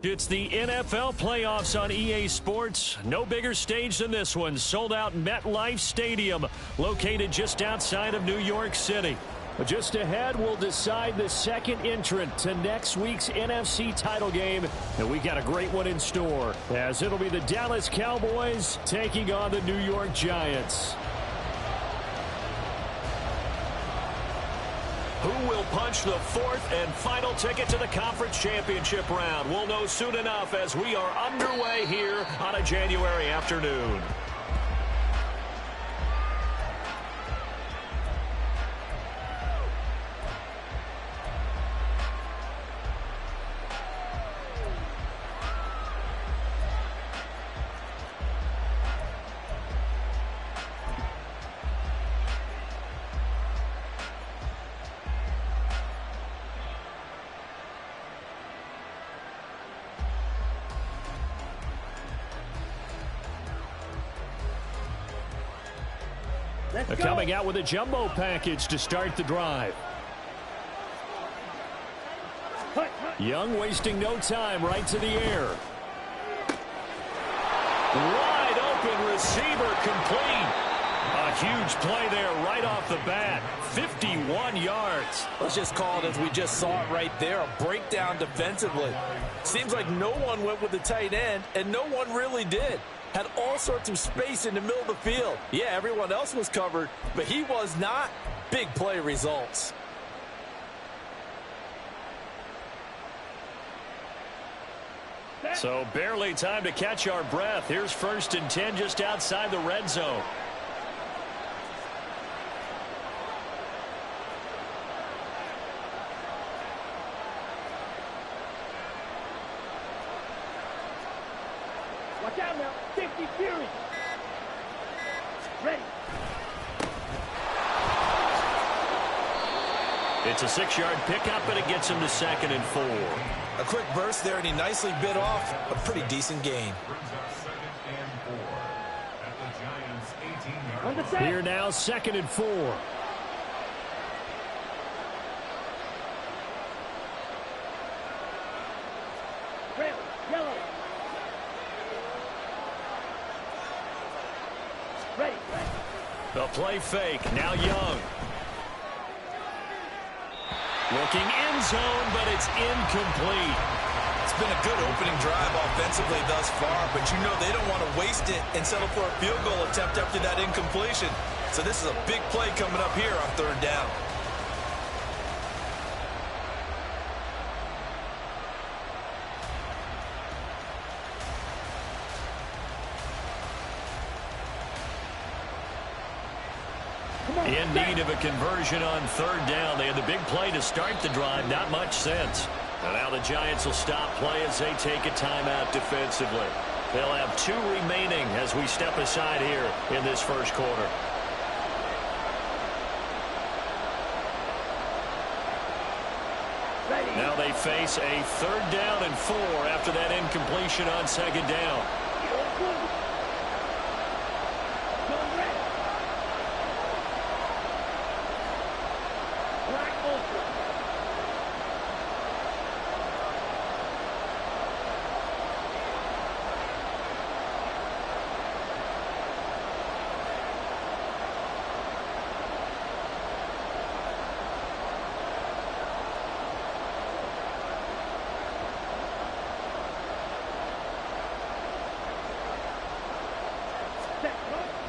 It's the NFL playoffs on EA Sports. No bigger stage than this one. Sold out MetLife Stadium, located just outside of New York City. But just ahead, we'll decide the second entrant to next week's NFC title game. And we got a great one in store, as it'll be the Dallas Cowboys taking on the New York Giants. Who will punch the fourth and final ticket to the conference championship round? We'll know soon enough as we are underway here on a January afternoon. They're coming out with a jumbo package to start the drive. Young wasting no time, right to the air. Wide open receiver, complete. A huge play there right off the bat. 51 yards. Let's just call it as we just saw it right there. A breakdown defensively. Seems like no one went with the tight end, and no one really did. Had all sorts of space in the middle of the field. Yeah, everyone else was covered, but he was not. Big play results. So barely time to catch our breath. Here's 1st and 10 just outside the red zone. Watch out now. 50 Fury. Ready. It's a 6-yard pickup, and it gets him to 2nd and 4. A quick burst there, and he nicely bit off a pretty decent gain. Here now, 2nd and 4. Red, yellow. Ready. The play fake. Now Young. Looking end zone, but it's incomplete. It's been a good opening drive offensively thus far, but you know they don't want to waste it and settle for a field goal attempt after that incompletion. So this is a big play coming up here on 3rd down. In need of a conversion on 3rd down. They had the big play to start the drive. Not much sense. And now the Giants will stop play as they take a timeout defensively. They'll have 2 remaining as we step aside here in this first quarter. Now they face a 3rd down and 4 after that incompletion on 2nd down.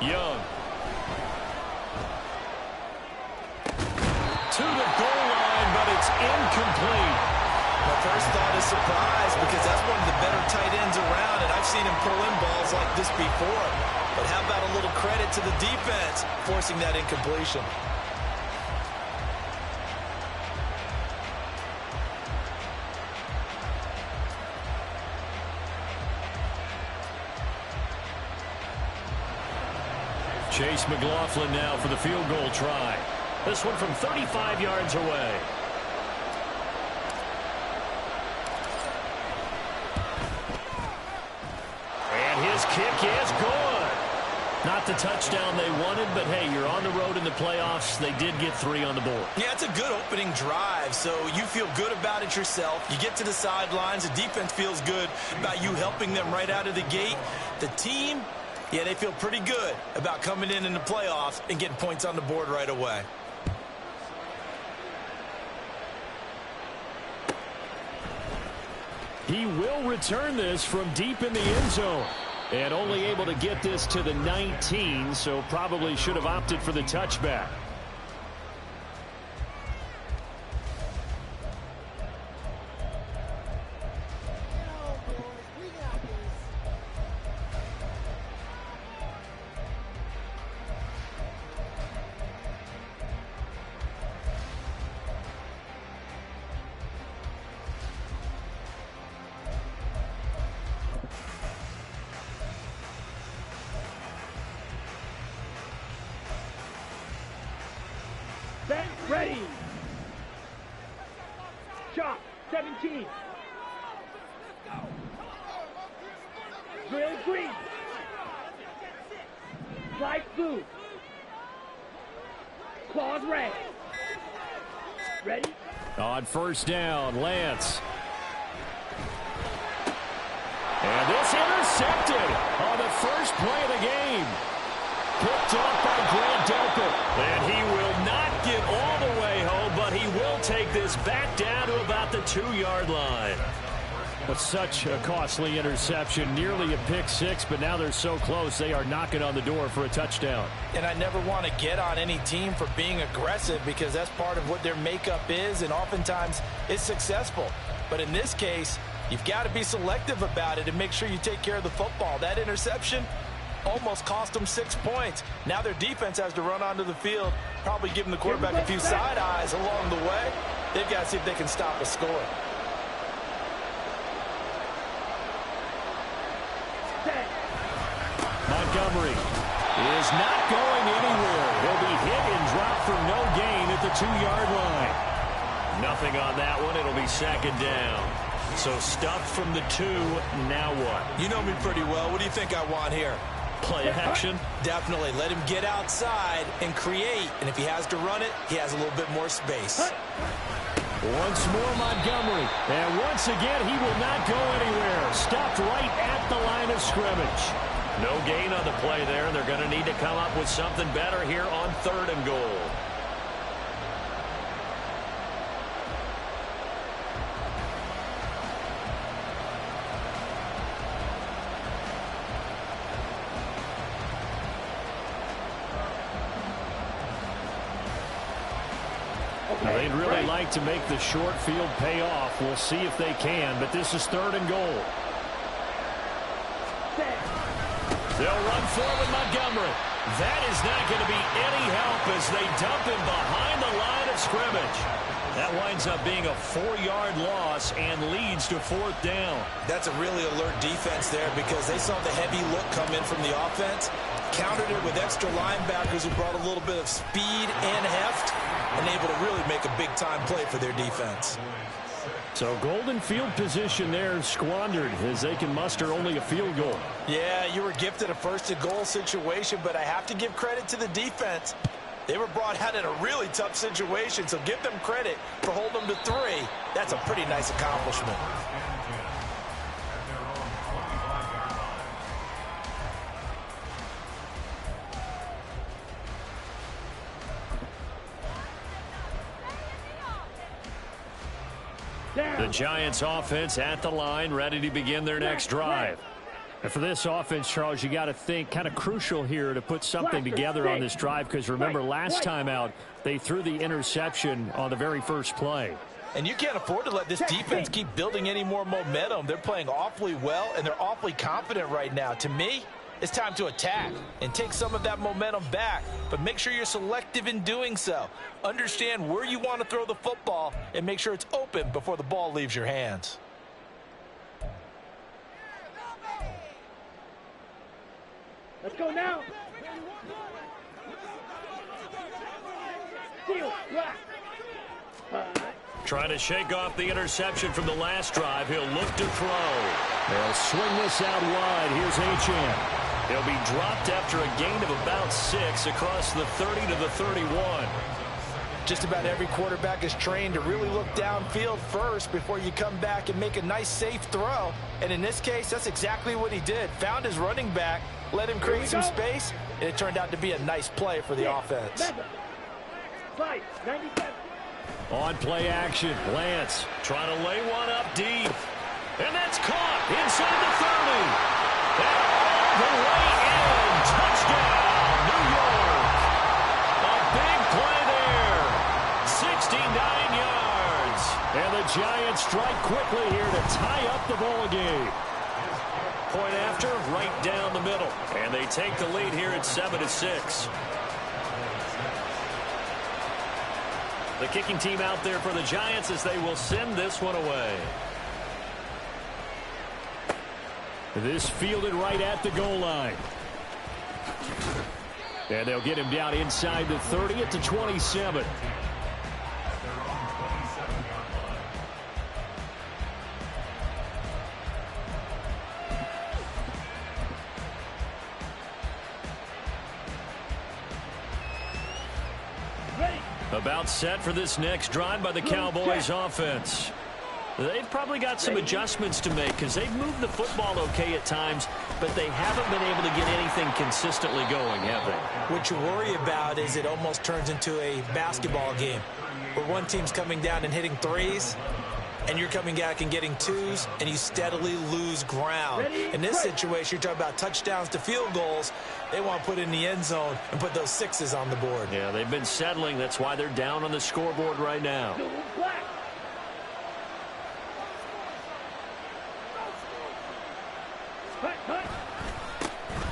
Young. To the goal line, but it's incomplete. My first thought is surprise because that's one of the better tight ends around, and I've seen him pull in balls like this before. But how about a little credit to the defense forcing that incompletion? Chase McLaughlin now for the field goal try. This one from 35 yards away. And his kick is good. Not the touchdown they wanted, but hey, you're on the road in the playoffs. They did get 3 on the board. Yeah, it's a good opening drive, so you feel good about it yourself. You get to the sidelines. The defense feels good about you helping them right out of the gate. The team, yeah, they feel pretty good about coming in the playoffs and getting points on the board right away. He will return this from deep in the end zone. And only able to get this to the 19, so probably should have opted for the touchback. Set, ready. Shot, 17. Drill green. Slide blue. Claws red. Ready? On first down, Lance. And this intercepted on the first play of the game. Picked off by Grant Delpit. And he will not get all the way home, but he will take this back down to about the 2-yard line. But such a costly interception, nearly a pick six, but now they're so close they are knocking on the door for a touchdown. And I never want to get on any team for being aggressive because that's part of what their makeup is, and oftentimes it's successful. But in this case, you've got to be selective about it and make sure you take care of the football. That interception almost cost them 6 points. Now their defense has to run onto the field, probably giving the quarterback a few side eyes along the way. They've got to see if they can stop a score. Montgomery is not going anywhere. He'll be hit and dropped for no gain at the 2-yard line. Nothing on that one. It'll be second down. So stuffed from the 2. Now what? You know me pretty well. What do you think I want here? Play action? Definitely. Let him get outside and create. And if he has to run it, he has a little bit more space. Once more Montgomery. And once again, he will not go anywhere. Stopped right at the line of scrimmage. No gain on the play there, and they're going to need to come up with something better here on 3rd and goal. Now, they'd really like to make the short field pay off. We'll see if they can, but this is 3rd and goal. They'll run forward Montgomery. That is not going to be any help as they dump him behind the line of scrimmage. That winds up being a 4-yard loss and leads to 4th down. That's a really alert defense there because they saw the heavy look come in from the offense, countered it with extra linebackers who brought a little bit of speed and heft, and able to really make a big-time play for their defense. So golden field position there squandered as they can muster only a field goal. Yeah, you were gifted a 1st and goal situation, but I have to give credit to the defense. They were brought out in a really tough situation, so give them credit for holding them to 3. That's a pretty nice accomplishment. The Giants offense at the line, ready to begin their next drive. And for this offense, Charles, you got to think kind of crucial here to put something together on this drive, because remember last time out they threw the interception on the very first play. And you can't afford to let this defense keep building any more momentum. They're playing awfully well, and they're awfully confident right now. To me, it's time to attack and take some of that momentum back, but make sure you're selective in doing so. Understand where you want to throw the football and make sure it's open before the ball leaves your hands. Let's go now. Steal, black. Trying to shake off the interception from the last drive. He'll look to throw. They'll swing this out wide. Here's Achane. He'll be dropped after a gain of about 6 across the 30 to the 31. Just about every quarterback is trained to really look downfield first before you come back and make a nice, safe throw. And in this case, that's exactly what he did. Found his running back, let him create some space, and it turned out to be a nice play for the offense. 97. On play action, Lance trying to lay one up deep. And that's caught inside the 30. And all the way in. Touchdown, New York. A big play there. 69 yards. And the Giants strike quickly here to tie up the ball game. Point after, right down the middle. And they take the lead here at 7-6. The kicking team out there for the Giants as they will send this one away. This fielded right at the goal line. And they'll get him down inside the 30 at the 27. About set for this next drive by the Cowboys offense. They've probably got some adjustments to make because they've moved the football okay at times, but they haven't been able to get anything consistently going, have they? What you worry about is it almost turns into a basketball game where one team's coming down and hitting threes, and you're coming back and getting twos, and you steadily lose ground. In this situation, you're talking about touchdowns to field goals. They want to put in the end zone and put those sixes on the board. Yeah, they've been settling. That's why they're down on the scoreboard right now.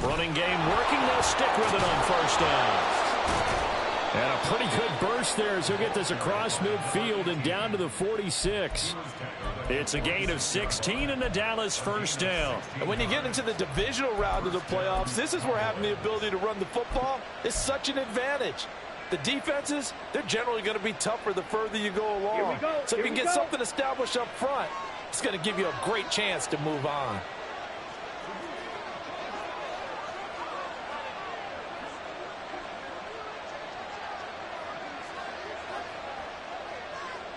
Running game working. They'll stick with it on first down. And a pretty good burst there as he'll get this across midfield and down to the 46. It's a gain of 16 and the Dallas first down. And when you get into the divisional round of the playoffs, this is where having the ability to run the football is such an advantage. The defenses, they're generally going to be tougher the further you go along. So if you can get something established up front, it's going to give you a great chance to move on.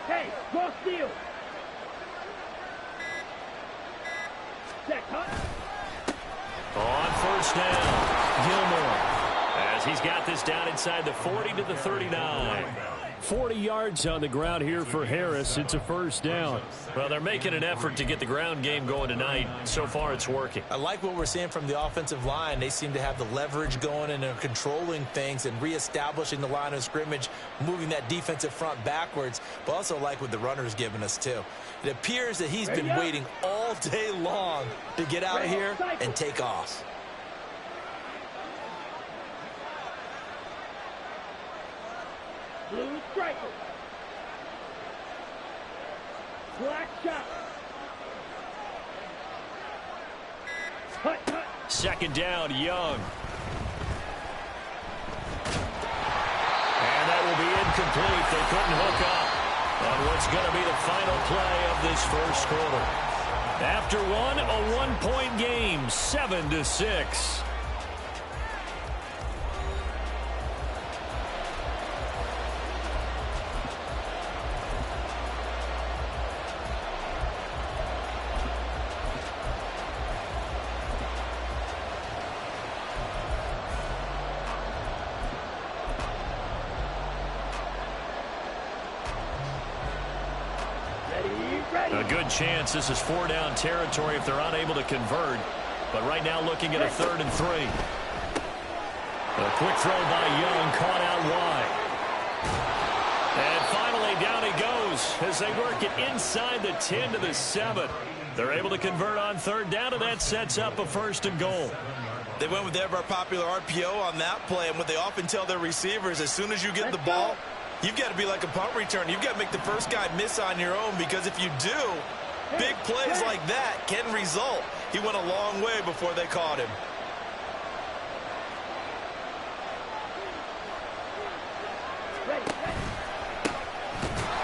Hey, cross field. On first down, Gilmore, as he's got this down inside the 40 to the 39. 40 yards on the ground here for Harris. It's a first down. Well, they're making an effort to get the ground game going tonight. So far, it's working. I like what we're seeing from the offensive line. They seem to have the leverage going and they're controlling things and reestablishing the line of scrimmage, moving that defensive front backwards, but also like what the runner's giving us, too. It appears that he's been waiting all day long to get out of here and take off. Blue striker. Black shot. Hut, hut. Second down, Young. And that will be incomplete. They couldn't hook up on what's going to be the final play of this first quarter. After one, a one-point game, 7-6. A good chance this is 4-down territory if they're unable to convert. But right now looking at a 3rd and 3. A quick throw by Young, caught out wide. And finally down he goes as they work it inside the 10 to the 7. They're able to convert on 3rd down, and that sets up a 1st and goal. They went with the ever-popular RPO on that play, and what they often tell their receivers, as soon as you get the ball, you've got to be like a punt return. You've got to make the first guy miss on your own, because if you do, big plays like that can result. He went a long way before they caught him.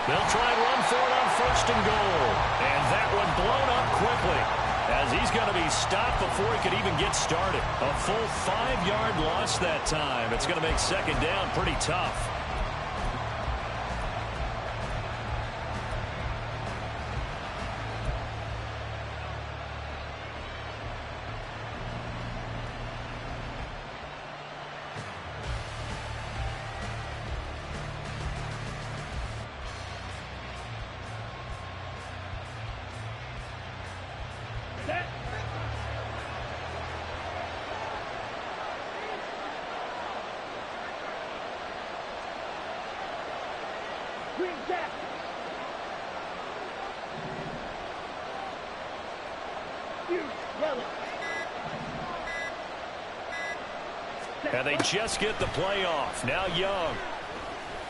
They'll try and run for it on 1st and goal. And that one blown up quickly, as he's going to be stopped before he could even get started. A full 5-yard loss that time. It's going to make 2nd down pretty tough. And they just get the play off. Now Young.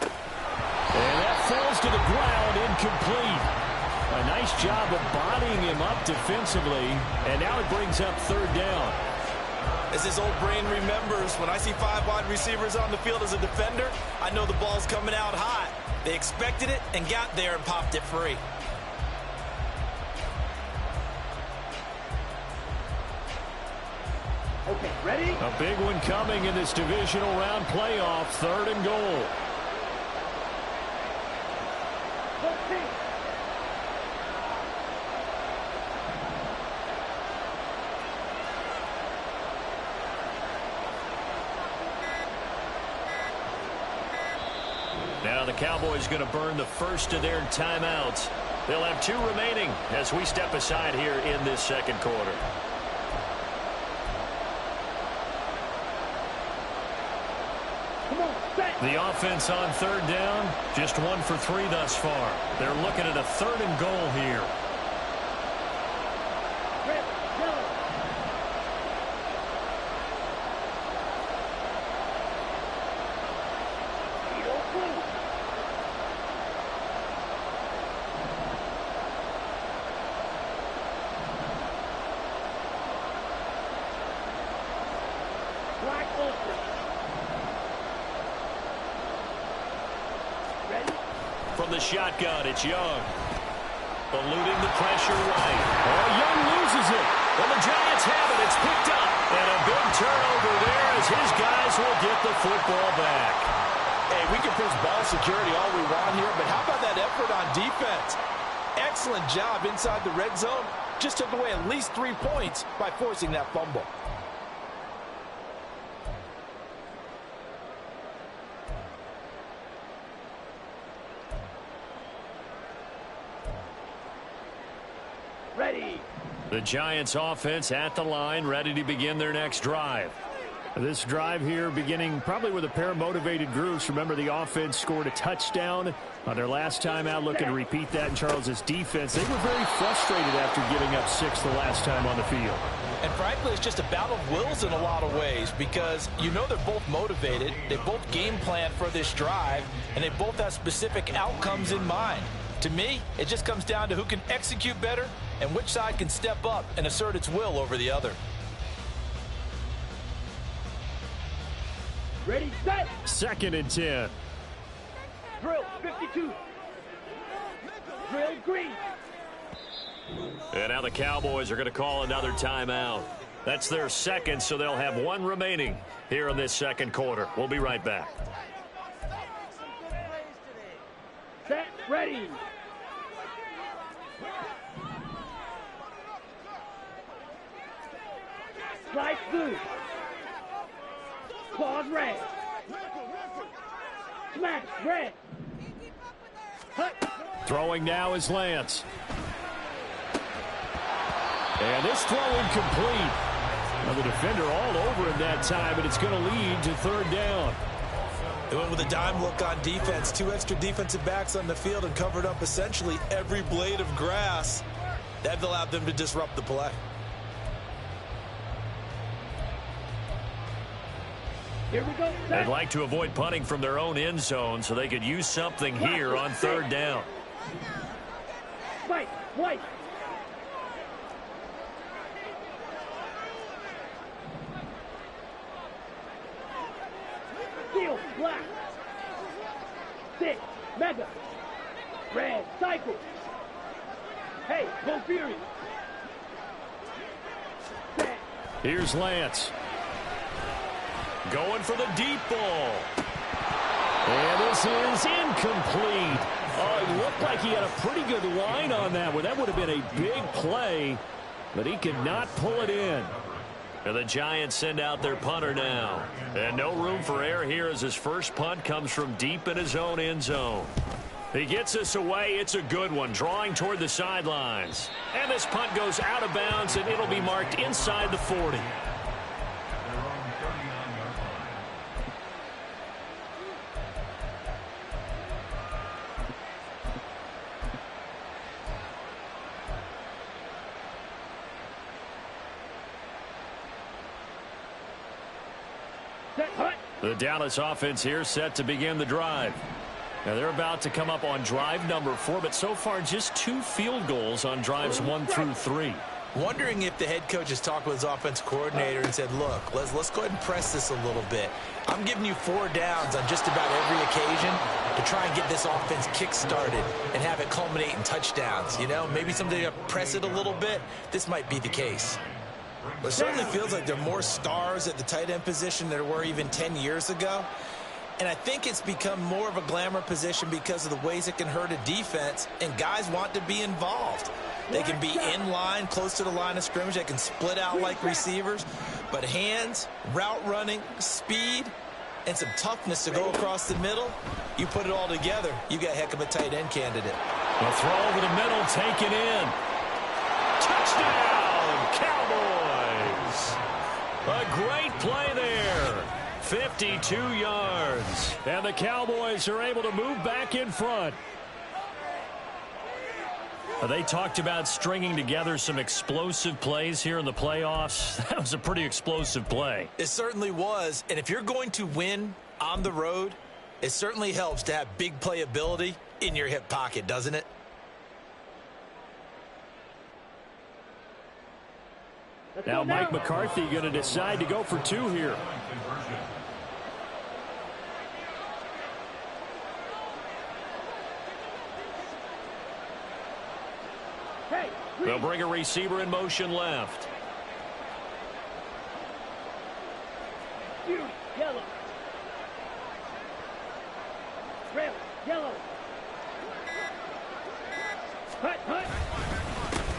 And that falls to the ground, incomplete. A nice job of bodying him up defensively. And now it brings up 3rd down. As his old brain remembers, when I see 5 wide receivers on the field as a defender, I know the ball's coming out hot. They expected it and got there and popped it free. Okay, ready? A big one coming in this divisional round playoff. 3rd and goal. Now the Cowboys going to burn the first of their timeouts. They'll have 2 remaining as we step aside here in this 2nd quarter. The offense on 3rd down, just 1 for 3 thus far. They're looking at a 3rd and goal here. From the shotgun, it's Young. Eluding the pressure right. Oh, Young loses it. And the Giants have it. It's picked up. And a big turnover there as his guys will get the football back. Hey, we can preach ball security all we want here, but how about that effort on defense? Excellent job inside the red zone. Just took away at least 3 points by forcing that fumble. Ready. The Giants offense at the line, ready to begin their next drive. This drive here beginning probably with a pair of motivated groups. Remember, the offense scored a touchdown on their last time out, looking to repeat that in Charles's defense. They were very frustrated after giving up 6 the last time on the field. And frankly, it's just a battle of wills in a lot of ways, because you know they're both motivated, they both game plan for this drive, and they both have specific outcomes in mind. To me, it just comes down to who can execute better and which side can step up and assert its will over the other. Ready, set. 2nd and 10. Drill, 52. Drill, green. And now the Cowboys are going to call another timeout. That's their 2nd, so they'll have 1 remaining here in this 2nd quarter. We'll be right back. Set, ready. Slice blue. Claws red. Smash red. Throwing now is Lance. And this throw incomplete. Well, the defender all over him that time, but it's going to lead to third down. They went with a dime look on defense. 2 extra defensive backs on the field and covered up essentially every blade of grass. That allowed them to disrupt the play. Here we go. They'd like to avoid punting from their own end zone so they could use something here on third down. White, white. Steel, black. 6, mega. Red, cycle. Hey, go Fury. Set. Here's Lance. Going for the deep ball. And this is incomplete. Oh, it looked like he had a pretty good line on that one. That would have been a big play, but he could not pull it in. And the Giants send out their punter now. And no room for error here as his first punt comes from deep in his own end zone. He gets this away. It's a good one, drawing toward the sidelines. And this punt goes out of bounds, and it'll be marked inside the 40. The Dallas offense here set to begin the drive. Now they're about to come up on drive number 4, but so far just 2 field goals on drives 1 through 3. Wondering if the head coach has talked with his offensive coordinator and said, look, let's go ahead and press this a little bit. I'm giving you 4 downs on just about every occasion to try and get this offense kick-started and have it culminate in touchdowns. You know, maybe someday press it a little bit. This might be the case. But it certainly feels like there are more stars at the tight end position than there were even 10 years ago. And I think it's become more of a glamour position because of the ways it can hurt a defense, and guys want to be involved. They can be in line, close to the line of scrimmage. They can split out like receivers. But hands, route running, speed, and some toughness to go across the middle, you put it all together, you got a heck of a tight end candidate. The throw over the middle, taken in. Touchdown, Cowboys! A great play there. 52 yards. And the Cowboys are able to move back in front. They talked about stringing together some explosive plays here in the playoffs. That was a pretty explosive play. It certainly was. And if you're going to win on the road, it certainly helps to have big playability in your hip pocket, doesn't it? Now Mike McCarthy going to decide to go for 2 here. They'll bring a receiver in motion left. Yellow. Red, yellow. Hut, hut.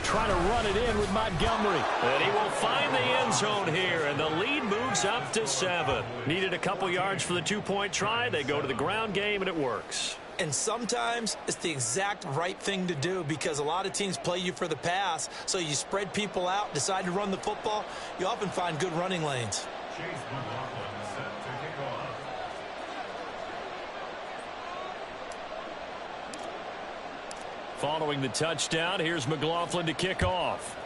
Trying to run it in with Montgomery. And he will find the end zone here, and the lead moves up to 7. Needed a couple yards for the 2-point try. They go to the ground game, and it works. And sometimes it's the exact right thing to do because a lot of teams play you for the pass, so you spread people out, decide to run the football. You often find good running lanes. Following the touchdown, here's McLaughlin to kick off.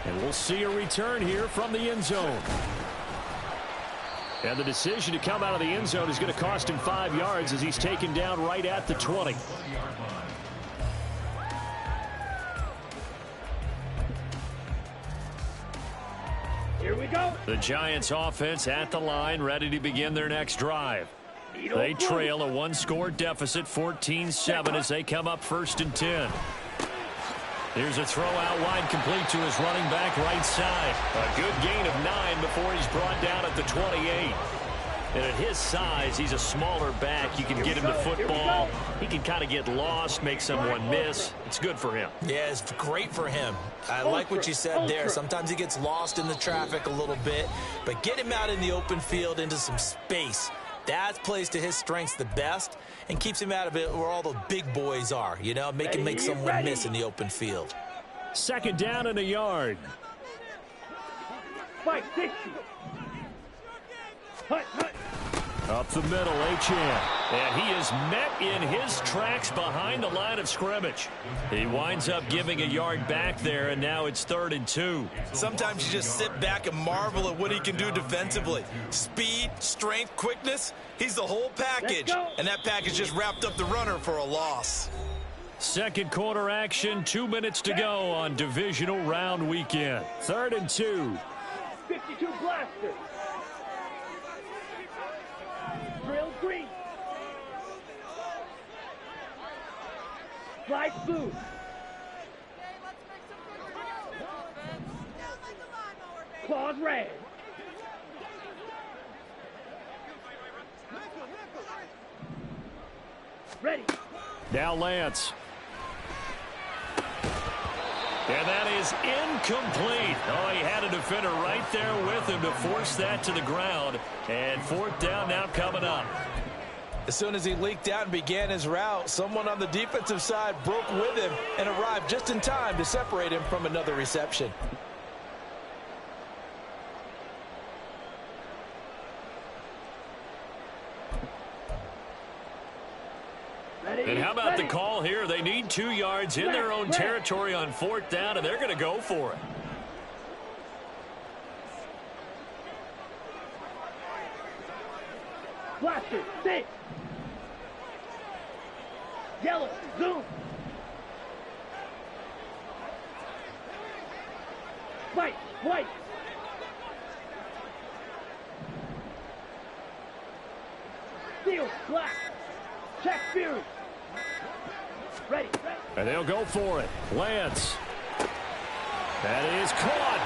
And we'll see a return here from the end zone. And the decision to come out of the end zone is going to cost him 5 yards as he's taken down right at the 20. Here we go. The Giants offense at the line, ready to begin their next drive. They trail a 1-score deficit, 14-7, as they come up 1st and 10. Here's a throw out wide, complete to his running back right side. A good gain of 9 before he's brought down at the 28. And at his size, he's a smaller back. You can get him to football. He can kind of get lost, make someone miss. It's good for him. Yeah, it's great for him. I like what you said there. Sometimes he gets lost in the traffic a little bit, but get him out in the open field into some space. That plays to his strengths the best and keeps him out of it where all the big boys are, you know, make him make someone miss in the open field. Second down and a yard. Fight 60. Hut, hut. Up the middle, Achane. And he is met in his tracks behind the line of scrimmage. He winds up giving a yard back there, and now it's 3rd and 2. Sometimes you just sit back and marvel at what he can do defensively. Speed, strength, quickness. He's the whole package. And that package just wrapped up the runner for a loss. Second quarter action, 2 minutes to go on divisional round weekend. 3rd and 2. 52 blaster. Drill green. Slide blue. Claws red. Ready. Now Lance. And that is incomplete. Oh, he had a defender right there with him to force that to the ground. And 4th down now coming up. As soon as he leaked out and began his route, someone on the defensive side broke with him and arrived just in time to separate him from another reception. And how about the call here? They need 2 yards in their own territory on 4th down, and they're going to go for it. Blaster, 6. Yellow, zoom. Fight, white. Steel, black. Check Fury. Ready. And they'll go for it. Lance. That is caught.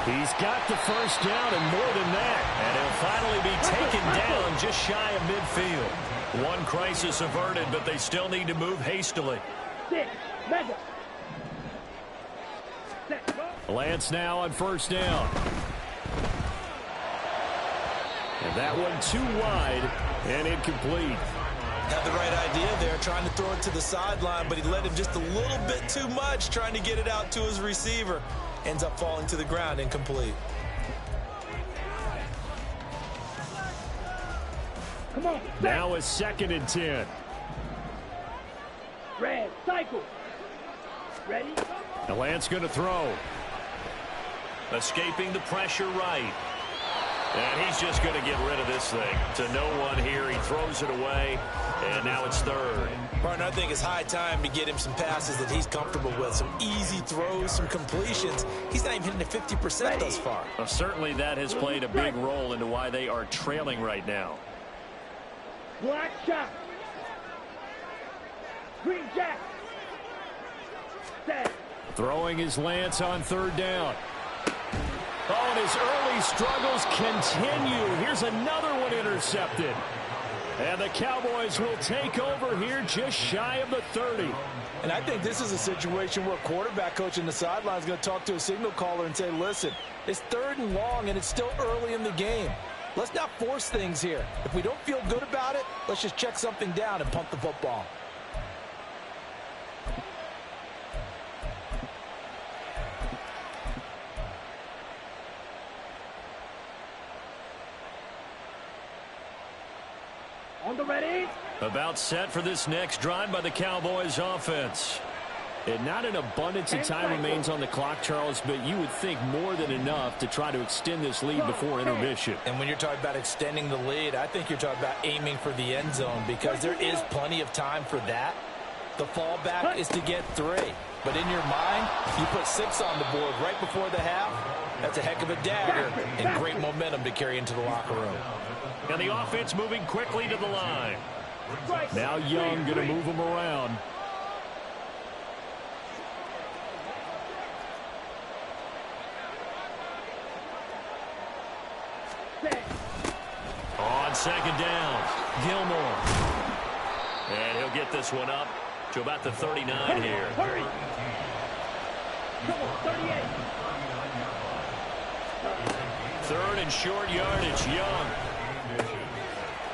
He's got the first down and more than that. And he'll finally be taken down just shy of midfield. One crisis averted, but they still need to move hastily. 6, mega. Lance now on 1st down. And that one too wide and incomplete. Had the right idea there, trying to throw it to the sideline, but he led him just a little bit too much, trying to get it out to his receiver. Ends up falling to the ground, incomplete. Come on. Now a 2nd and 10. Red, cycle. Ready? The Lance going to throw. Escaping the pressure right. And he's just going to get rid of this thing. To no one here. He throws it away. And now it's 3rd. Partner, I think it's high time to get him some passes that he's comfortable with. Some easy throws, some completions. He's not even hitting the 50% thus far. Well, certainly that has played a big role into why they are trailing right now. Black shot. Green jack. Set. Throwing his Lance on 3rd down. Oh, and his early struggles continue. Here's another one intercepted. And the Cowboys will take over here just shy of the 30. And I think this is a situation where quarterback coach in the sideline is going to talk to a signal caller and say, listen, it's 3rd and long and it's still early in the game. Let's not force things here. If we don't feel good about it, let's just check something down and punt the football. On the ready. About set for this next drive by the Cowboys offense. And not an abundance of time remains on the clock, Charles, but you would think more than enough to try to extend this lead before intermission. And when you're talking about extending the lead, I think you're talking about aiming for the end zone because there is plenty of time for that. The fallback is to get 3. But in your mind, you put 6 on the board right before the half. That's a heck of a dagger and great momentum to carry into the locker room. And the offense moving quickly to the line. Now Young going to move them around. On 2nd down, Gilmore. And he'll get this one up to about the 39 here. Hurry. Come on, 38. 3rd and short yardage, Young.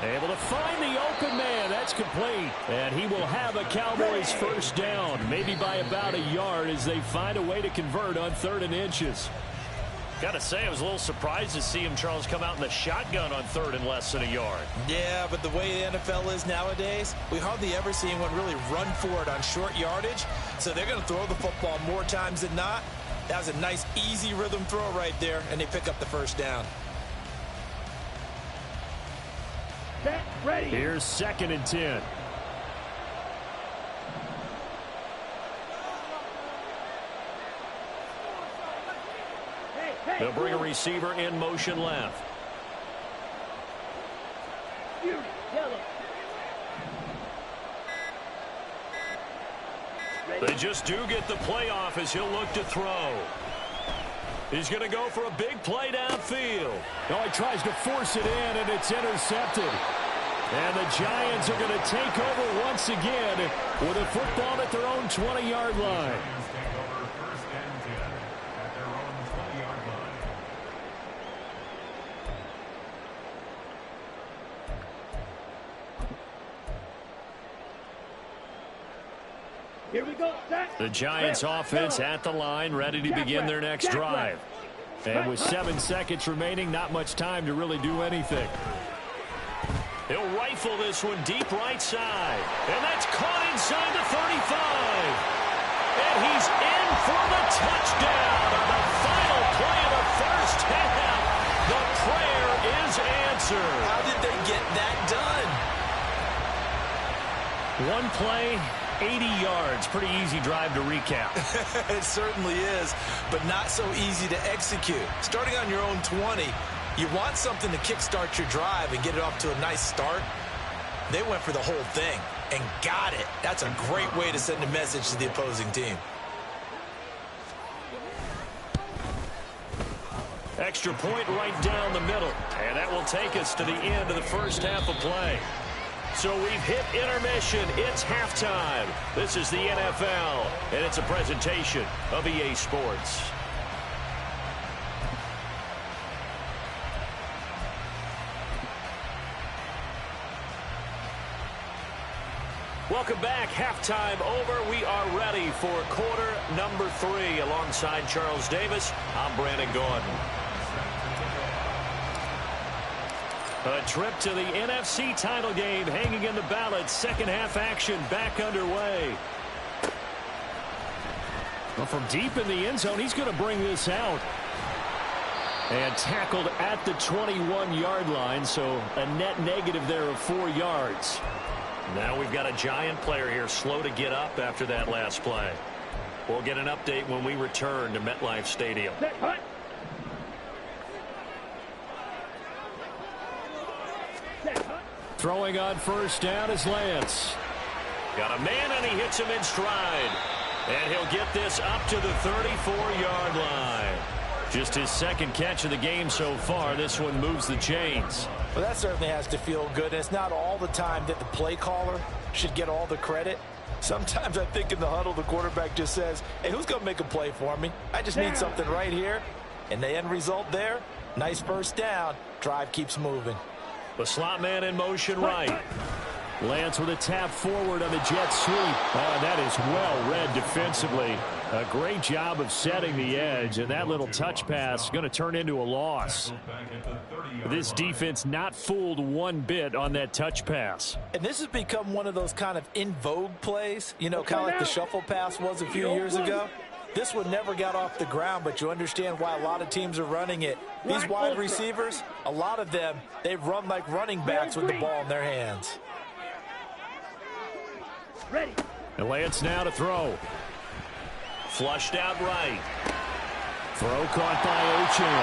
Able to find the open man. That's complete. And he will have a Cowboys first down, maybe by about a yard as they find a way to convert on 3rd and inches. Got to say, I was a little surprised to see him, Charles, come out in the shotgun on 3rd and less than a yard. Yeah, but the way the NFL is nowadays, we hardly ever see anyone really run for it on short yardage. So they're going to throw the football more times than not. That was a nice, easy rhythm throw right there, and they pick up the first down. Set, ready. Here's 2nd and 10. They'll bring a receiver in motion left. Yellow. They just do get the playoff as he'll look to throw. He's going to go for a big play downfield. Oh, he tries to force it in, and it's intercepted. And the Giants are going to take over once again with a football at their own 20-yard line. Here we go. The Giants offense at the line, ready to begin their next drive. And with 7 seconds remaining, not much time to really do anything. He'll rifle this one deep right side. And that's caught inside the 35. And he's in for the touchdown on the final play of the first half. The prayer is answered. How did they get that done? One play, 80 yards. Pretty easy drive to recap. It certainly is, but not so easy to execute. Starting on your own 20, you want something to kickstart your drive and get it off to a nice start. They went for the whole thing and got it. That's a great way to send a message to the opposing team. Extra point right down the middle. And that will take us to the end of the first half of play. So we've hit intermission. It's halftime. This is the NFL, and it's a presentation of EA Sports. Welcome back. Halftime over. We are ready for quarter number 3. Alongside Charles Davis, I'm Brandon Gordon. A trip to the NFC title game hanging in the balance. Second half action back underway. Well, from deep in the end zone, he's going to bring this out. And tackled at the 21-yard line, so a net negative there of 4 yards. Now we've got a Giant player here slow to get up after that last play. We'll get an update when we return to MetLife Stadium. Throwing on first down is Lance. Got a man, and he hits him in stride. And he'll get this up to the 34-yard line. Just his second catch of the game so far. This one moves the chains. Well, that certainly has to feel good. It's not all the time that the play caller should get all the credit. Sometimes I think in the huddle, the quarterback just says, hey, who's going to make a play for me? I just need something right here. And the end result there, nice first down. Drive keeps moving. The slot man in motion right. Lance with a tap forward on the jet sweep. Oh, that is well read defensively. A great job of setting the edge, and that little touch pass is going to turn into a loss. This defense not fooled one bit on that touch pass. And this has become one of those kind of in vogue plays, you know, kind of like the shuffle pass was a few years ago. This one never got off the ground, but you understand why a lot of teams are running it. These wide receivers, a lot of them, they run like running backs with the ball in their hands. Ready. And Lance now to throw. Flushed out right. Throw caught by Ochan.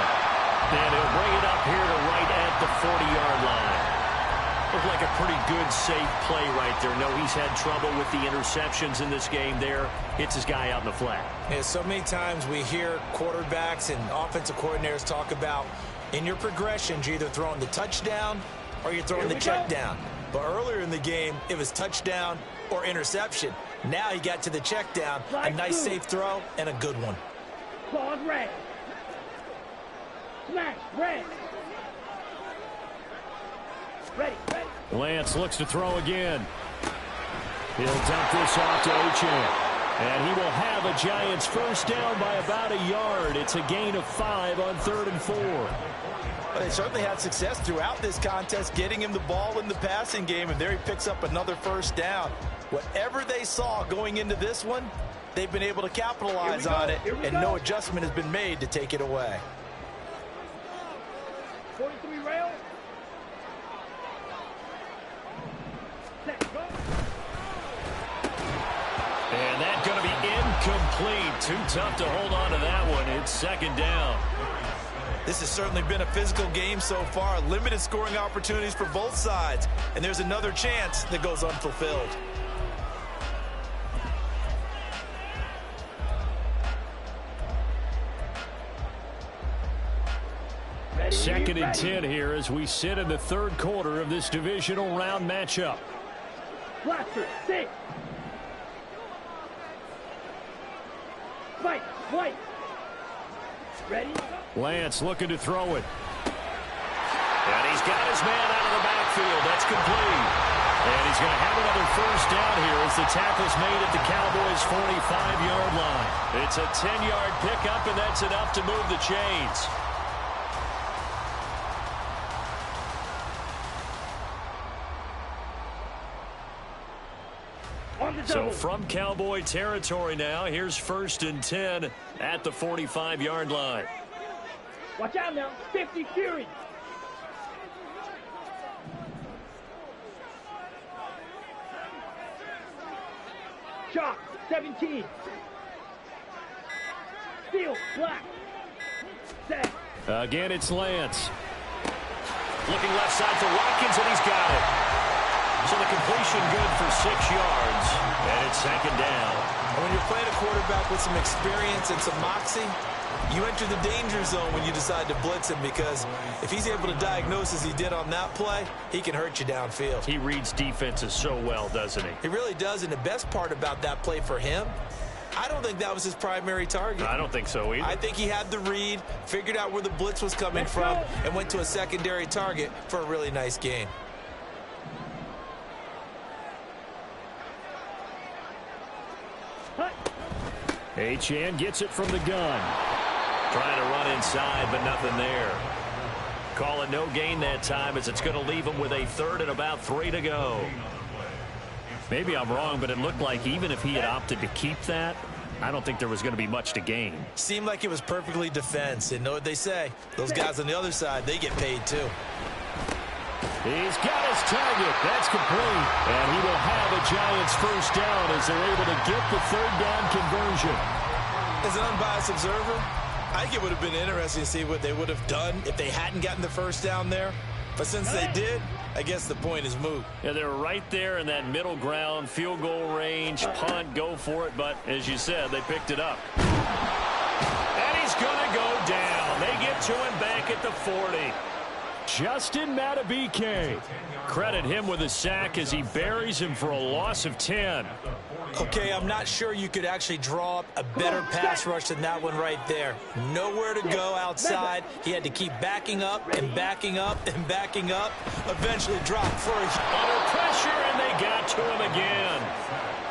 And he'll bring it up here to right at the 40-yard line. Looked like a pretty good, safe play right there. No, he's had trouble with the interceptions in this game there. Hits his guy out in the flat. Yeah, so many times we hear quarterbacks and offensive coordinators talk about in your progressions, you're either throwing the touchdown or you're throwing the check down. But earlier in the game, it was touchdown or interception. Now he got to the check down, a nice safe throw, and a good one. Claws red. Smash red. Ready, ready. Lance looks to throw again. He'll dump this off to Achane. And he will have a Giants first down by about a yard. It's a gain of 5 on 3rd and 4. Well, they certainly had success throughout this contest, getting him the ball in the passing game, and there he picks up another first down. Whatever they saw going into this one, they've been able to capitalize on it, and no adjustment has been made to take it away. 43 rail. Set, go. And that's going to be incomplete. Too tough to hold on to that one. It's 2nd down. This has certainly been a physical game so far. Limited scoring opportunities for both sides. And there's another chance that goes unfulfilled. Ready, 2nd and ready. 10 here as we sit in the 3rd quarter of this divisional round matchup. Blaster, sit. Fight, white. Ready? Lance looking to throw it. And he's got his man out of the backfield. That's complete. And he's going to have another first down here as the tackle's made at the Cowboys' 45-yard line. It's a 10-yard pickup, and that's enough to move the chains. So from Cowboy territory now, here's 1st and 10 at the 45-yard line. Watch out now. 50 Fury. Chalk, 17. Steel, black. Set. Again, it's Lance. Looking left side for Watkins, and he's got it. So the completion good for 6 yards, and it's 2nd down. When you're playing a quarterback with some experience and some moxie, you enter the danger zone when you decide to blitz him, because if he's able to diagnose as he did on that play, he can hurt you downfield. He reads defenses so well, doesn't he? He really does, and the best part about that play for him, I don't think that was his primary target. I don't think so either. I think he had the read, figured out where the blitz was coming from, and went to a secondary target for a really nice gain. Achane gets it from the gun. Trying to run inside, but nothing there. Calling no gain that time as it's going to leave him with a 3rd and about 3 to go. Maybe I'm wrong, but it looked like even if he had opted to keep that, I don't think there was going to be much to gain. Seemed like it was perfectly defense. And know what they say, those guys on the other side, they get paid too. He's got his target. That's complete. And he will have a Giants first down as they're able to get the 3rd down conversion. As an unbiased observer, I think it would have been interesting to see what they would have done if they hadn't gotten the first down there. But since they did, I guess the point is moot. Yeah, they're right there in that middle ground, field goal range, punt, go for it. But as you said, they picked it up. And he's going to go down. They get to him back at the 40. Justin Madubuike. Credit him with a sack as he buries him for a loss of 10. Okay, I'm not sure you could actually draw up a better pass rush than that one right there. Nowhere to go outside. He had to keep backing up and backing up and backing up. Eventually dropped for a... Under pressure, and they got to him again.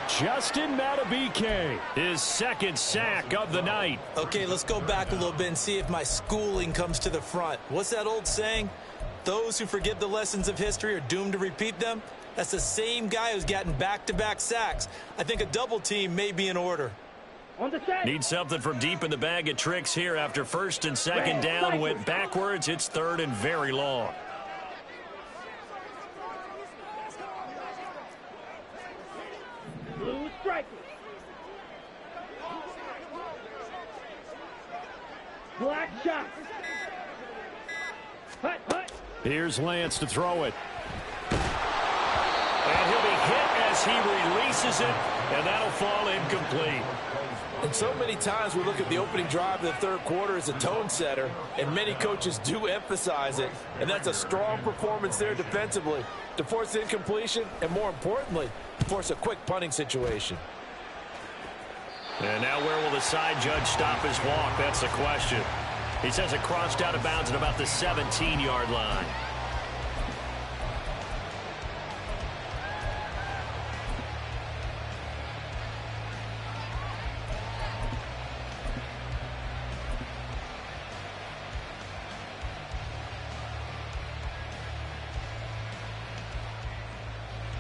Justin Madubuike, his 2nd sack of the night. Okay, let's go back a little bit and see if my schooling comes to the front. What's that old saying? Those who forget the lessons of history are doomed to repeat them. That's the same guy who's gotten back-to-back sacks. I think a double team may be in order. On the set. Need something from deep in the bag of tricks here after 1st and 2nd down. Went backwards. It's 3rd and very long. Blue striker. Black shot. Hut, hut. Here's Lance to throw it. And he'll be hit as he releases it, and that'll fall incomplete. And so many times we look at the opening drive of the 3rd quarter as a tone setter, and many coaches do emphasize it. And that's a strong performance there defensively to force incompletion and, more importantly, force a quick punting situation. And now where will the side judge stop his walk? That's the question. He says it crossed out of bounds at about the 17-yard line.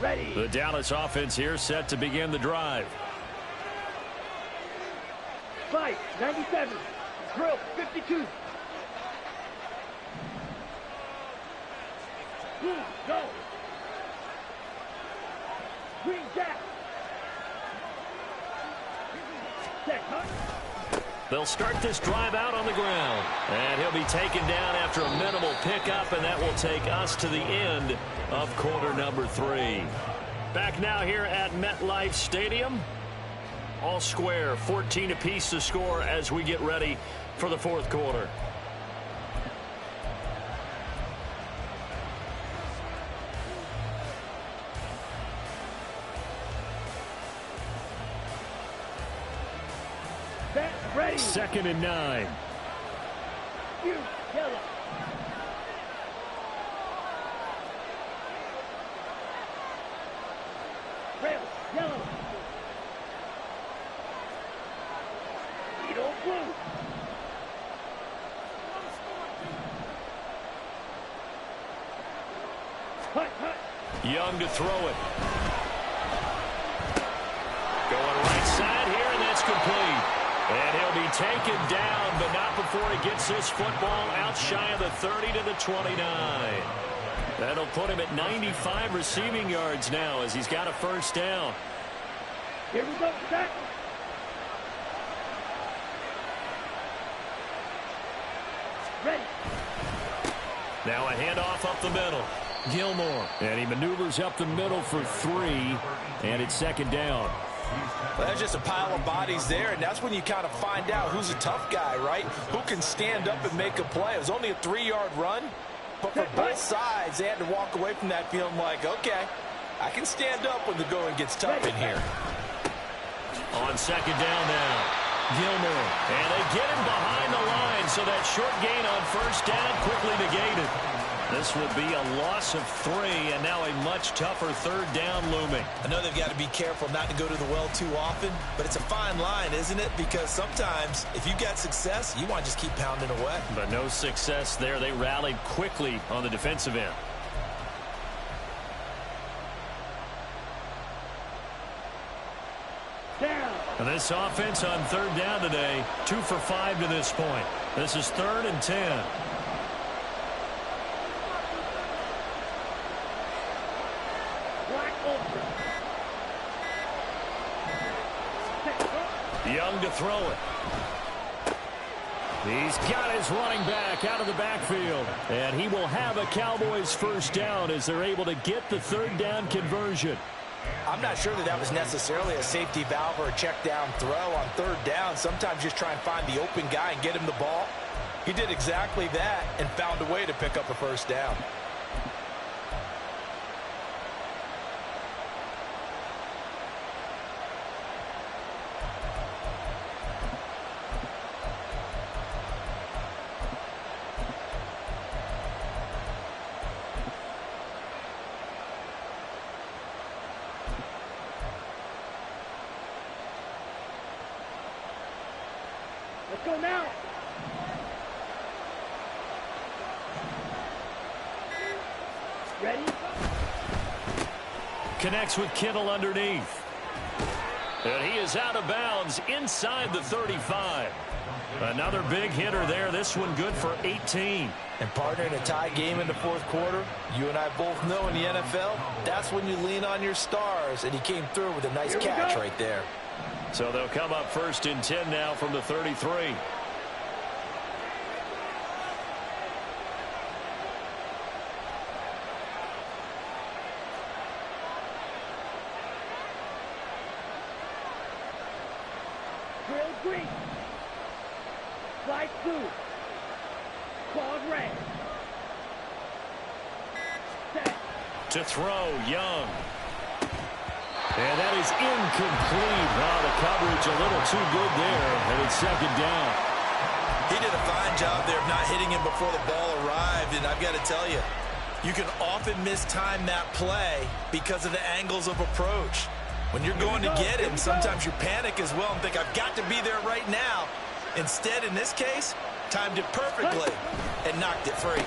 Ready. The Dallas offense here set to begin the drive. Fight, 97. Drill, 52. Blue, go. Green, jack. Check, huh? They'll start this drive out on the ground. And he'll be taken down after a minimal pickup, and that will take us to the end of quarter number 3. Back now here at MetLife Stadium. All square, 14 apiece to score as we get ready for the fourth quarter. Ready. 2nd and 9. You, yellow. Red, yellow. Needle, blue. Hut, hut. Young to throw it. Going right side here, and that's complete. And he'll be taken down, but not before he gets this football out shy of the 30 to the 29. That'll put him at 95 receiving yards now as he's got a first down. Here we go, set. Ready. Now a handoff up the middle. Gilmore. And he maneuvers up the middle for 3, and it's 2nd down. Well, there's just a pile of bodies there, and that's when you kind of find out who's a tough guy, right? Who can stand up and make a play. It was only a 3-yard run, but for both sides, they had to walk away from that feeling like, okay, I can stand up when the going gets tough in here. On 2nd down now, Gilmore. And they get him behind the line, so that short gain on first down quickly negated. This will be a loss of 3, and now a much tougher 3rd down looming. I know they've got to be careful not to go to the well too often, but it's a fine line, isn't it? Because sometimes, if you got success, you want to just keep pounding away. But no success there. They rallied quickly on the defensive end. Down. And this offense on 3rd down today, 2 for 5 to this point. This is 3rd and 10. Young to throw it. He's got his running back out of the backfield. And he will have a Cowboys first down as they're able to get the 3rd down conversion. I'm not sure that was necessarily a safety valve or a check down throw on 3rd down. Sometimes just try and find the open guy and get him the ball. He did exactly that and found a way to pick up a first down. Let's go now. Ready? Connects with Kittle underneath. And he is out of bounds inside the 35. Another big hitter there. This one good for 18. And partner, in a tie game in the fourth quarter, you and I both know in the NFL, that's when you lean on your stars. And he came through with a nice catch right there. So they'll come up 1st and 10 now from the 33. Drill green. Slide blue. Claws red. Set. To throw, Young. And that is incomplete. Wow, the coverage a little too good there, and it's 2nd down. He did a fine job there of not hitting him before the ball arrived, and I've got to tell you, you can often mistime that play because of the angles of approach. When you're going to get him, sometimes you panic as well and think, I've got to be there right now. Instead, in this case, timed it perfectly and knocked it free.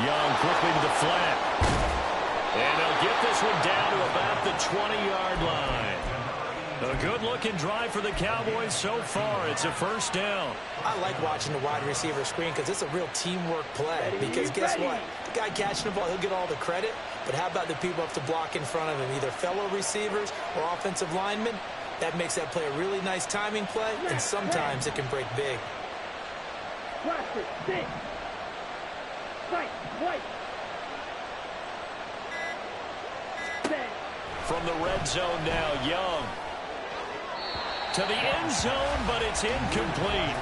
Young quickly to the flat. And they'll get this one down to about the 20-yard line. A good-looking drive for the Cowboys so far. It's a first down. I like watching the wide receiver screen because it's a real teamwork play. Because guess what? The guy catching the ball, he'll get all the credit. But how about the people up to block in front of him, either fellow receivers or offensive linemen? That makes that play a really nice timing play, and sometimes it can break big. Blaster, sit. Fight, white. Set. From the red zone now, Young. To the end zone, but it's incomplete.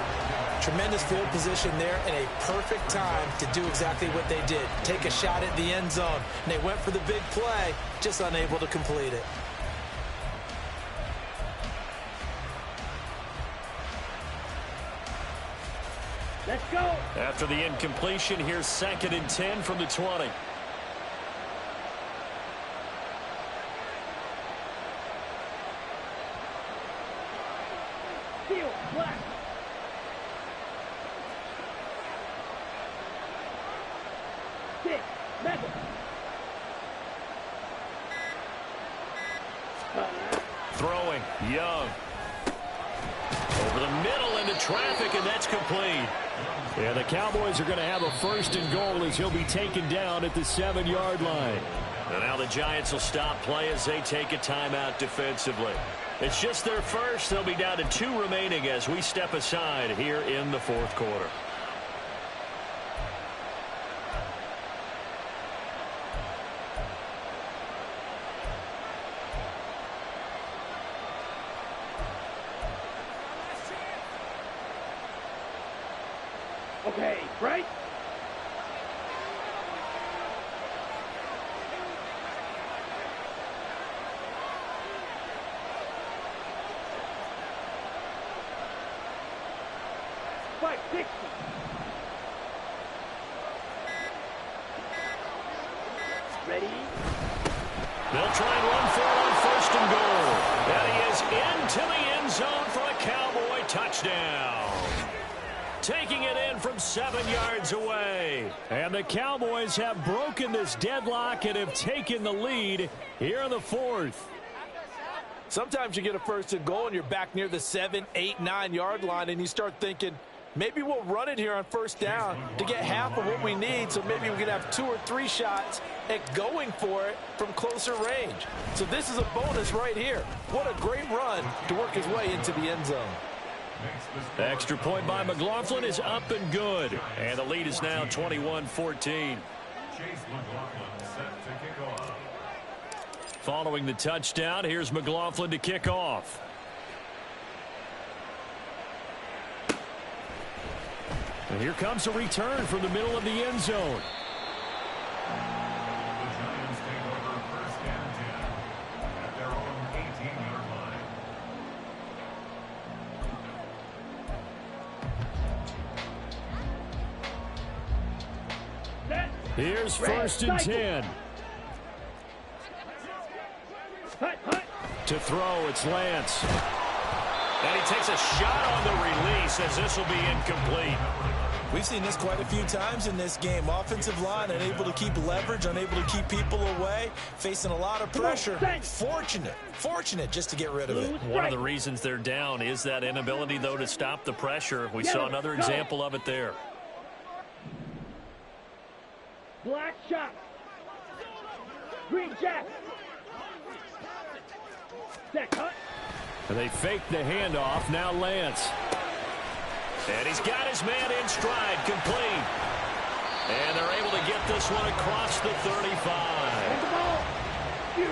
Tremendous field position there and a perfect time to do exactly what they did. Take a shot at the end zone. And they went for the big play, just unable to complete it. Let's go. After the incompletion, here's 2nd and 10 from the 20. Seal, black. Six, metal. Throwing, Young. Over the middle into traffic, and that's complete. Yeah, the Cowboys are going to have a 1st and goal as he'll be taken down at the 7-yard line. And now the Giants will stop play as they take a timeout defensively. It's just their first. They'll be down to 2 remaining as we step aside here in the 4th quarter. Okay, right? Fight, 60. Ready? They'll try and run for it on 1st and goal. And he is into the end zone for a Cowboy touchdown. Taking it in from 7 yards away. And the Cowboys have broken this deadlock and have taken the lead here in the 4th. Sometimes you get a 1st and goal and you're back near the 7, 8, 9-yard line and you start thinking, maybe we'll run it here on 1st down to get half of what we need, so maybe we can have 2 or 3 shots at going for it from closer range. So this is a bonus right here. What a great run to work his way into the end zone. The extra point by McLaughlin is up and good. And the lead is now 21-14. Following the touchdown, here's McLaughlin to kick off. And here comes a return from the middle of the end zone. Here's 1st and 10. To throw, it's Lance. And he takes a shot on the release as this will be incomplete. We've seen this quite a few times in this game. Offensive line unable to keep leverage, unable to keep people away, facing a lot of pressure. Fortunate just to get rid of it. One of the reasons they're down is that inability, though, to stop the pressure. We saw another example of it there. Black shot. Green jack. Set cut. And they fake the handoff. Now Lance. And he's got his man in stride, complete. And they're able to get this one across the 35. And the ball. Huge.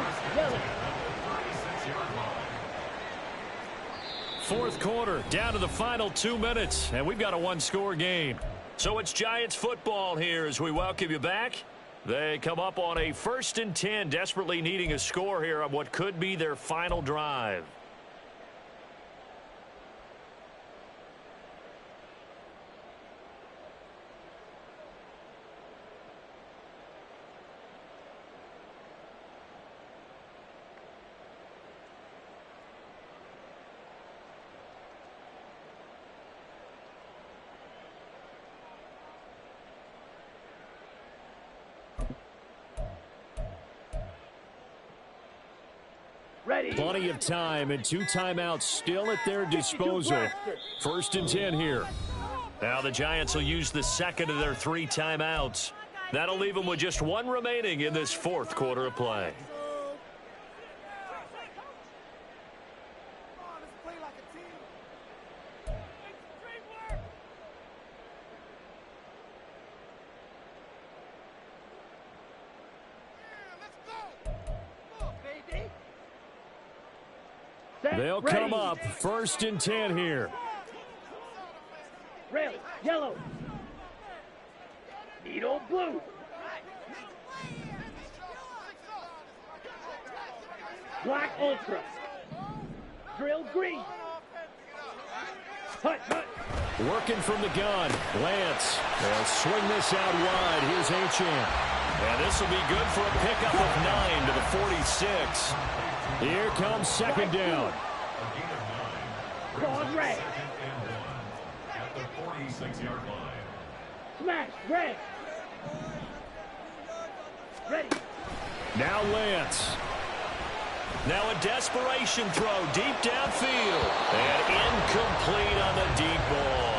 4th quarter, down to the final 2 minutes, and we've got a 1-score game. So it's Giants football here as we welcome you back. They come up on a 1st and 10, desperately needing a score here on what could be their final drive. Ready. Plenty of time and 2 timeouts still at their disposal. 1st and 10 here. Now the Giants will use the second of their 3 timeouts. That'll leave them with just 1 remaining in this 4th quarter of play. They'll come up 1st and 10 here. Red, yellow. Needle blue. Black ultra. Drill green. Hut, hut. Working from the gun. Lance. They'll swing this out wide. Here's Achane. And this will be good for a pickup of 9 to the 46. Here comes 2nd down. Cross red. At the 46-yard line. Smash red. Ready. Now Lance. Now a desperation throw deep downfield. And incomplete on the deep ball.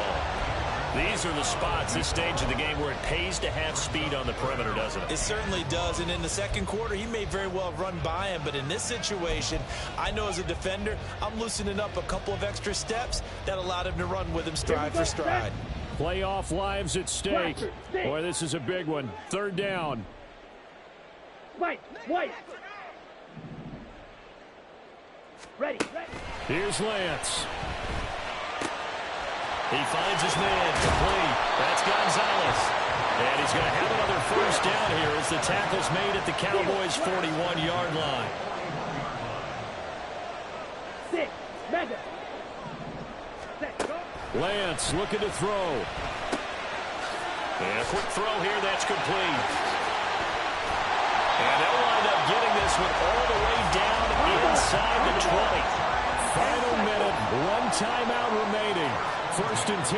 These are the spots, this stage of the game, where it pays to have speed on the perimeter, doesn't it? It certainly does, and in the 2nd quarter, he may very well run by him, but in this situation, I know as a defender, I'm loosening up a couple of extra steps that allowed him to run with him stride for stride. Playoff lives at stake. Boy, this is a big one. 3rd down. White, white. Ready. Here's Lance. He finds his man complete. That's Gonzalez. And he's going to have another 1st down here as the tackle's made at the Cowboys' 41-yard line. 6, mega. Set, go. Lance looking to throw. And a quick throw here, that's complete. And they'll wind up getting this one all the way down inside the 20. Final minute, 1 timeout remaining. 1st and 10.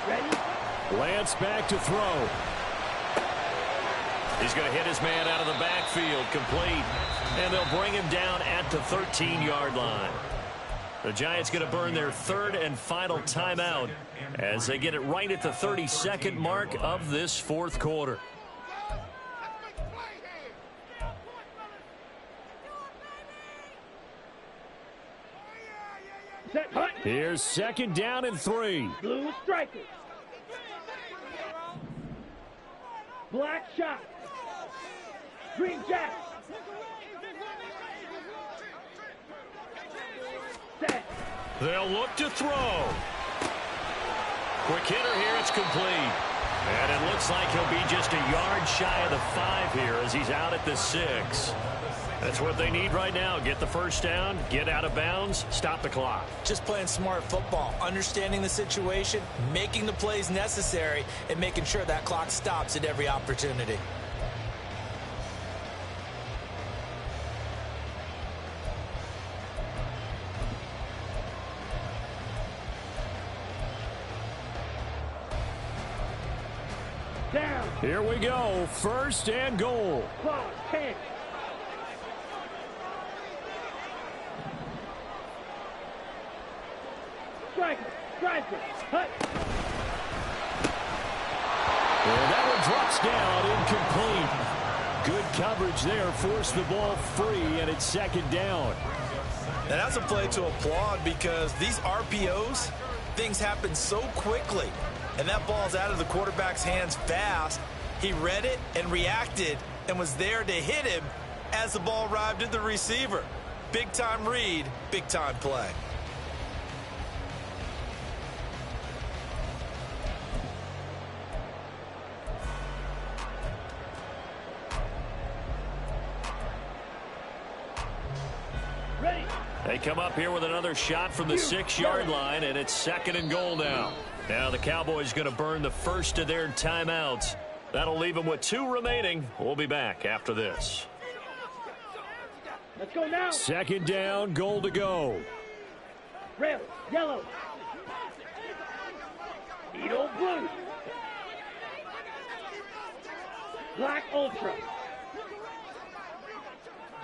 Ready? Lance back to throw. He's going to hit his man out of the backfield, complete. And they'll bring him down at the 13-yard line. The Giants going to burn their 3rd and final timeout as they get it right at the 32nd mark of this 4th quarter. Set, hut. Here's 2nd down and 3. Blue striker. Black shot. Green jack. Set. They'll look to throw. Quick hitter here, it's complete. And it looks like he'll be just a yard shy of the 5 here as he's out at the 6. That's what they need right now. Get the 1st down, get out of bounds, stop the clock. Just playing smart football, understanding the situation, making the plays necessary, and making sure that clock stops at every opportunity. Down. Here we go. 1st and goal. Clock 10. Striker, hut. And that one drops down, incomplete. Good coverage there, forced the ball free, and it's 2nd down. Now that's a play to applaud because these RPOs, things happen so quickly. And that ball's out of the quarterback's hands fast. He read it and reacted and was there to hit him as the ball arrived at the receiver. Big-time read, big-time play. They come up here with another shot from the 6-yard line, and it's 2nd and goal now. Now the Cowboys going to burn the 1st of their timeouts. That'll leave them with 2 remaining. We'll be back after this. Let's go now. 2nd down, goal to go. Red, yellow. Needle blue. Black ultra.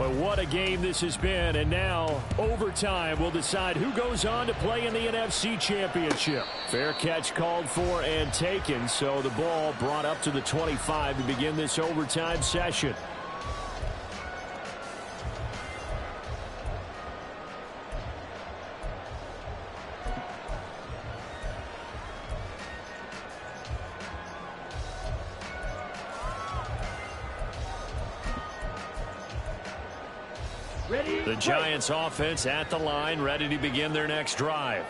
Well, what a game this has been, and now overtime will decide who goes on to play in the NFC Championship. Fair catch called for and taken, so the ball brought up to the 25 to begin this overtime session. The Giants offense at the line, ready to begin their next drive.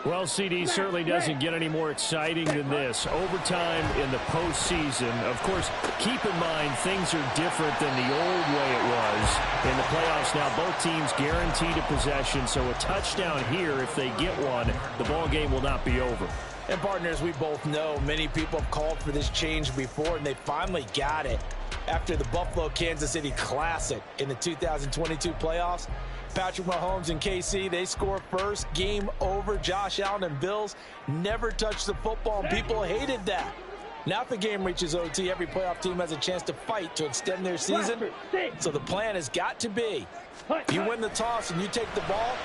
Well, CD certainly doesn't get any more exciting than this. Overtime in the postseason. Of course, keep in mind things are different than the old way it was. In the playoffs now, both teams guaranteed a possession, so a touchdown here, if they get one, the ball game will not be over. And partners, we both know many people have called for this change before, and they finally got it. After the Buffalo-Kansas City Classic in the 2022 playoffs, Patrick Mahomes and KC, they score first. Game over. Josh Allen and Bills never touched the football, and people hated that. Now if the game reaches OT, every playoff team has a chance to fight to extend their season. So the plan has got to be, you win the toss and you take the ball,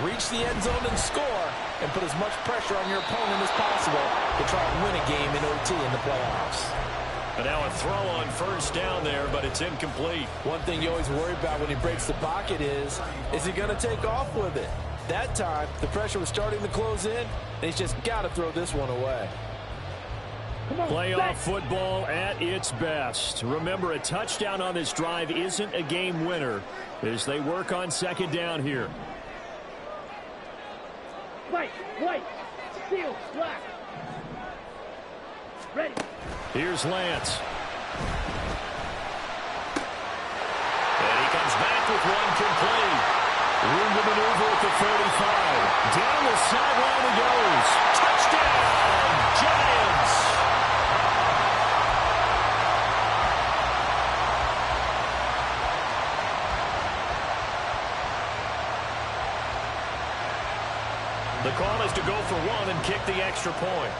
reach the end zone and score, and put as much pressure on your opponent as possible to try and win a game in OT in the playoffs. And now a throw on first down there, but it's incomplete. One thing you always worry about when he breaks the pocket is he going to take off with it? That time, the pressure was starting to close in, and he's just got to throw this one away. Playoff football at its best. Remember, a touchdown on this drive isn't a game winner as they work on second down here. White, steel, black. Ready. Here's Lance. And he comes back with one complete. Room to maneuver at the 35. Down the sideline he goes. Touchdown, Giants! The call is to go for one and kick the extra point.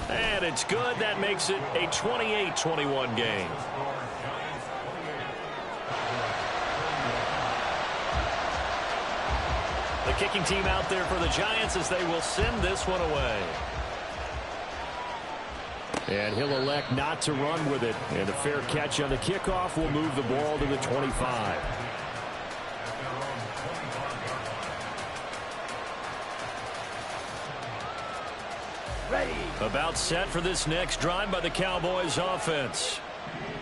And it's good. That makes it a 28-21 game. The kicking team out there for the Giants as they will send this one away. And he'll elect not to run with it. And a fair catch on the kickoff will move the ball to the 25. About set for this next drive by the Cowboys offense.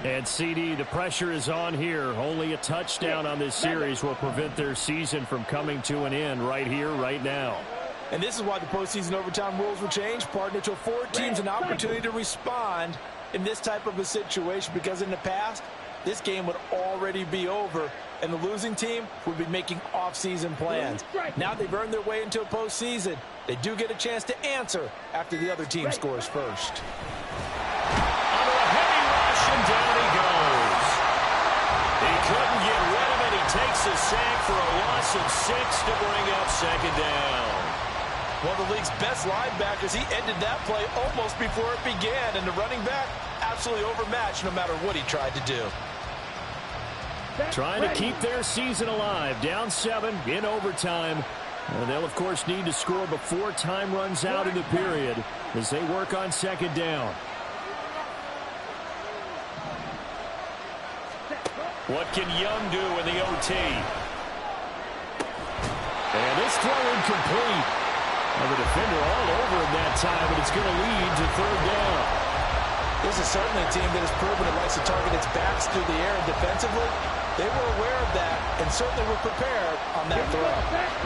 And CD, the pressure is on here. Only a touchdown on this series will prevent their season from coming to an end right here, right now. And this is why the postseason overtime rules were changed, partner, to afford teams an opportunity to respond in this type of a situation, because in the past, this game would already be over, and the losing team would be making off-season plans. Now they've earned their way into a postseason. They do get a chance to answer after the other team scores first. Under a heavy rush, and down he goes. He couldn't get rid of it. He takes a sack for a loss of 6 to bring up second down. One of the league's best linebackers, he ended that play almost before it began, and the running back absolutely overmatched no matter what he tried to do. Trying to keep their season alive. Down 7 in overtime. And they'll, of course, need to score before time runs out in the period as they work on second down. What can Young do in the OT? And this throw incomplete. Well, the defender all over him that time, but it's going to lead to third down. This is certainly a team that has proven it likes to target its backs through the air, and defensively, they were aware of that and certainly were prepared on that throw.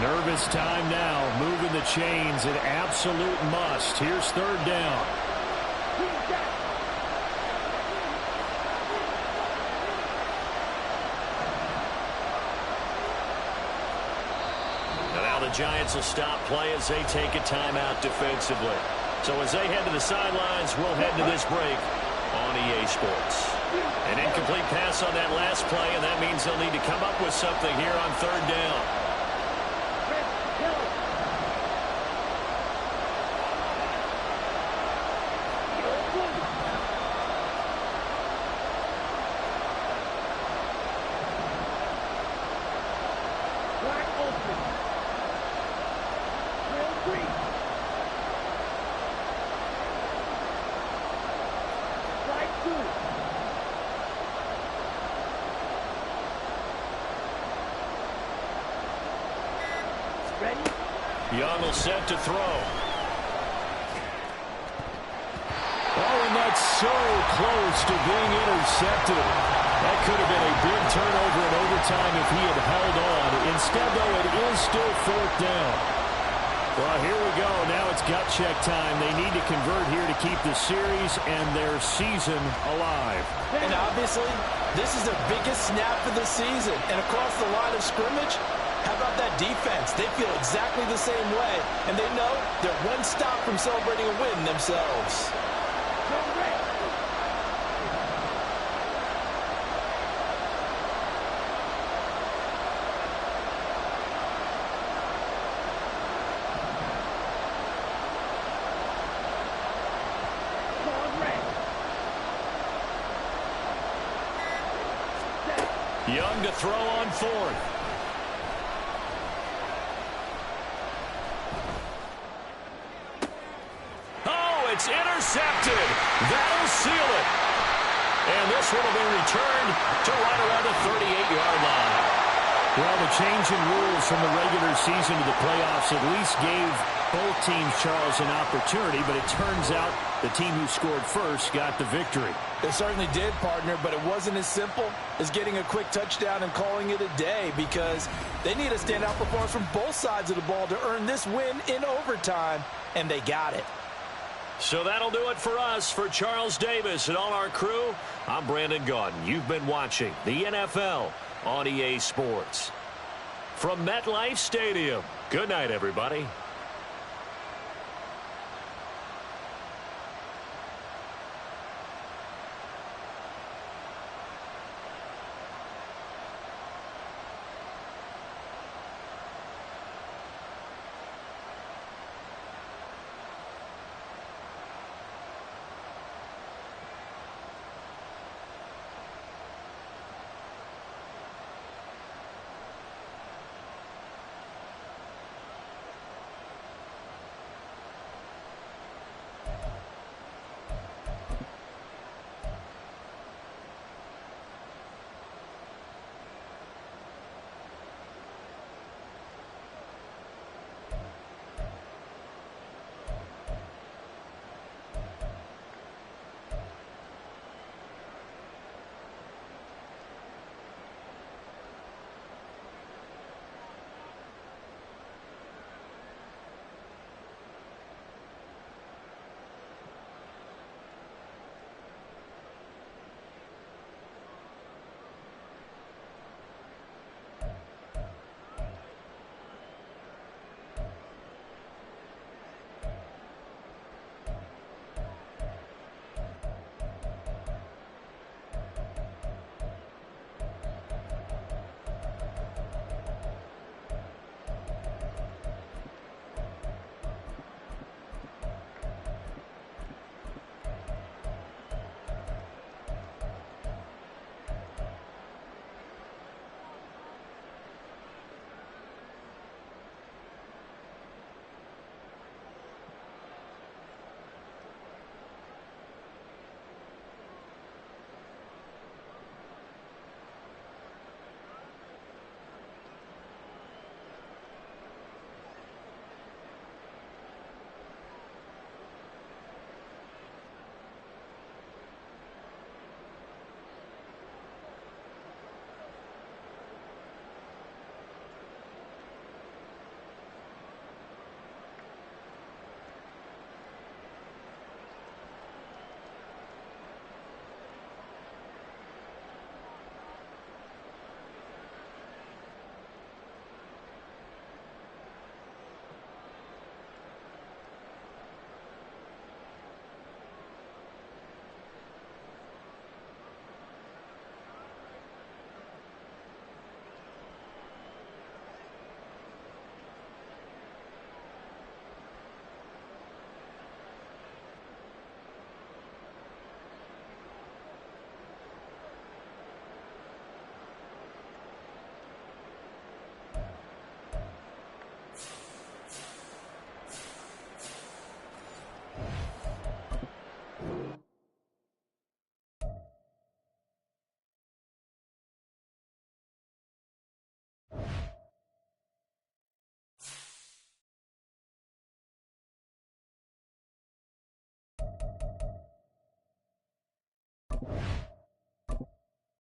Nervous time now, moving the chains, an absolute must. Here's third down. And now the Giants will stop play as they take a timeout defensively. So as they head to the sidelines, we'll head to this break on EA Sports. An incomplete pass on that last play, and that means they'll need to come up with something here on third down. Three. Slide two. Ready? Young will set to throw. Oh, and that's so close to being intercepted. That could have been a big turnover in overtime if he had held on. Instead, though, it is still fourth down. Well, here we go. Now it's gut check time. They need to convert here to keep the series and their season alive. And obviously, this is their biggest snap of the season. And across the line of scrimmage, how about that defense? They feel exactly the same way, and they know they're one stop from celebrating a win themselves. Young to throw on fourth. Oh, it's intercepted. That'll seal it. And this one will be returned to right around the 38-yard line. Well, the change in rules from the regular season to the playoffs at least gave both teams, Charles, an opportunity, but it turns out the team who scored first got the victory. It certainly did, partner, but it wasn't as simple as getting a quick touchdown and calling it a day, because they need a standout performance from both sides of the ball to earn this win in overtime, and they got it. So that'll do it for us. For Charles Davis and all our crew, I'm Brandon Gaudin. You've been watching the NFL on EA Sports. From MetLife Stadium, good night, everybody.